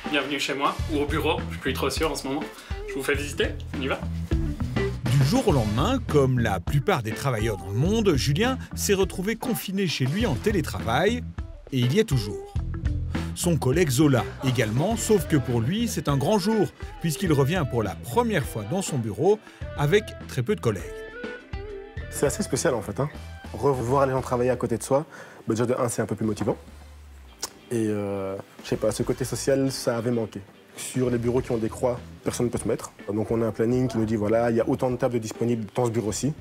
Bienvenue chez moi, ou au bureau, je suis plus trop sûr en ce moment. Je vous fais visiter, on y va? Du jour au lendemain, comme la plupart des travailleurs dans le monde, Julien s'est retrouvé confiné chez lui en télétravail, et il y est toujours. Son collègue Zola également, sauf que pour lui, c'est un grand jour, puisqu'il revient pour la première fois dans son bureau avec très peu de collègues. C'est assez spécial en fait. Revoir les gens travailler à côté de soi, déjà de un, c'est un peu plus motivant. Et je sais pas, ce côté social, ça avait manqué. Sur les bureaux qui ont des croix, personne ne peut se mettre. Donc on a un planning qui nous dit voilà, il y a autant de tables disponibles dans ce bureau-ci.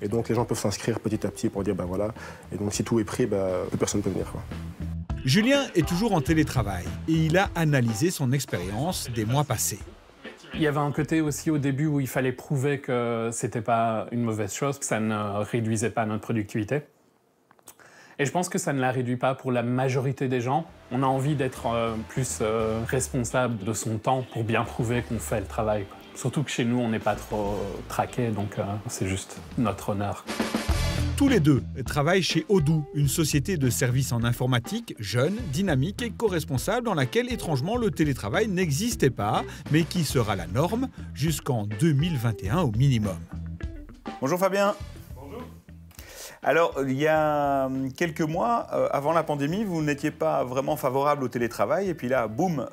Et donc les gens peuvent s'inscrire petit à petit pour dire bah voilà. Et donc si tout est pris, plus personne ne peut venir, quoi. Julien est toujours en télétravail et il a analysé son expérience des mois passés. Il y avait un côté aussi au début où il fallait prouver que c'était pas une mauvaise chose, que ça ne réduisait pas notre productivité. Et je pense que ça ne la réduit pas pour la majorité des gens. On a envie d'être plus responsable de son temps pour bien prouver qu'on fait le travail. Surtout que chez nous, on n'est pas trop traqués, donc c'est juste notre honneur. Tous les deux travaillent chez Odoo, une société de services en informatique, jeune, dynamique et co-responsable dans laquelle, étrangement, le télétravail n'existait pas, mais qui sera la norme jusqu'en 2021 au minimum. Bonjour Fabien. Alors, il y a quelques mois, avant la pandémie, vous n'étiez pas vraiment favorable au télétravail. Et puis là, boum,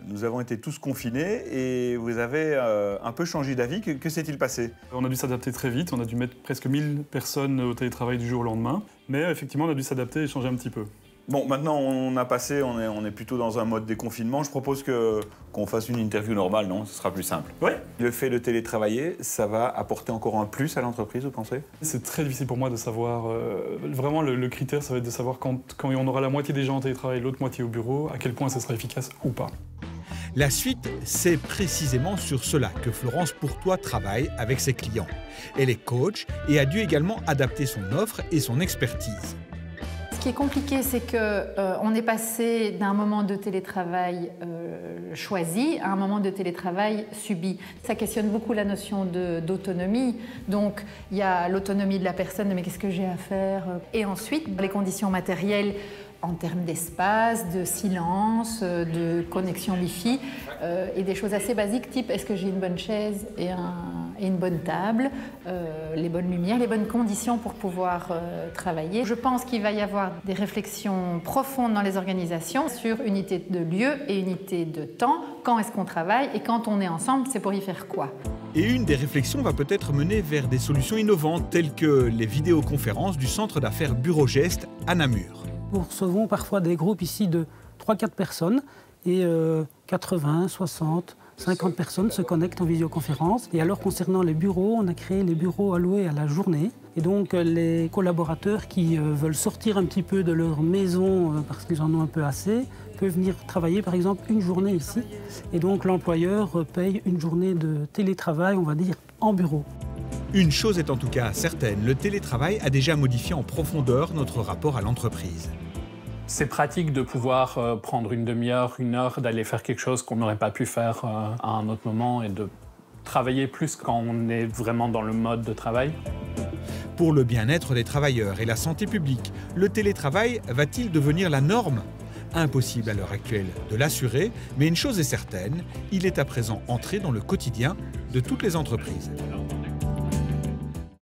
nous avons été tous confinés et vous avez un peu changé d'avis. Que s'est-il passé? On a dû s'adapter très vite. On a dû mettre presque 1000 personnes au télétravail du jour au lendemain. Mais effectivement, on a dû s'adapter et changer un petit peu. Bon, maintenant, on est plutôt dans un mode déconfinement. Je propose qu'on fasse une interview normale, non? Ce sera plus simple. Oui. Le fait de télétravailler, ça va apporter encore un plus à l'entreprise, vous pensez? C'est très difficile pour moi de savoir. Vraiment, le critère, ça va être de savoir quand on aura la moitié des gens en télétravail et l'autre moitié au bureau, à quel point ça sera efficace ou pas. La suite, c'est précisément sur cela que Florence Pourtois travaille avec ses clients. Elle est coach et a dû également adapter son offre et son expertise. Ce qui est compliqué, c'est qu'on est passé d'un moment de télétravail choisi à un moment de télétravail subi. Ça questionne beaucoup la notion d'autonomie. Donc, il y a l'autonomie de la personne, mais qu'est-ce que j'ai à faire? Et ensuite, les conditions matérielles en termes d'espace, de silence, de connexion Wi-Fi, et des choses assez basiques, type est-ce que j'ai une bonne chaise et une bonne table, les bonnes lumières, les bonnes conditions pour pouvoir travailler. Je pense qu'il va y avoir des réflexions profondes dans les organisations sur unité de lieu et unité de temps. Quand est-ce qu'on travaille et quand on est ensemble, c'est pour y faire quoi? Et une des réflexions va peut-être mener vers des solutions innovantes telles que les vidéoconférences du centre d'affaires Bureau-Geste à Namur. Nous recevons parfois des groupes ici de 3-4 personnes et 80, 60, 50 personnes se connectent en visioconférence. Et alors concernant les bureaux, on a créé les bureaux alloués à la journée. Et donc les collaborateurs qui veulent sortir un petit peu de leur maison parce qu'ils en ont un peu assez, peuvent venir travailler par exemple une journée ici. Et donc l'employeur paye une journée de télétravail, on va dire, en bureau. Une chose est en tout cas certaine, le télétravail a déjà modifié en profondeur notre rapport à l'entreprise. C'est pratique de pouvoir prendre une demi-heure, une heure, d'aller faire quelque chose qu'on n'aurait pas pu faire à un autre moment et de travailler plus quand on est vraiment dans le mode de travail. Pour le bien-être des travailleurs et la santé publique, le télétravail va-t-il devenir la norme? Impossible à l'heure actuelle de l'assurer, mais une chose est certaine, il est à présent entré dans le quotidien de toutes les entreprises.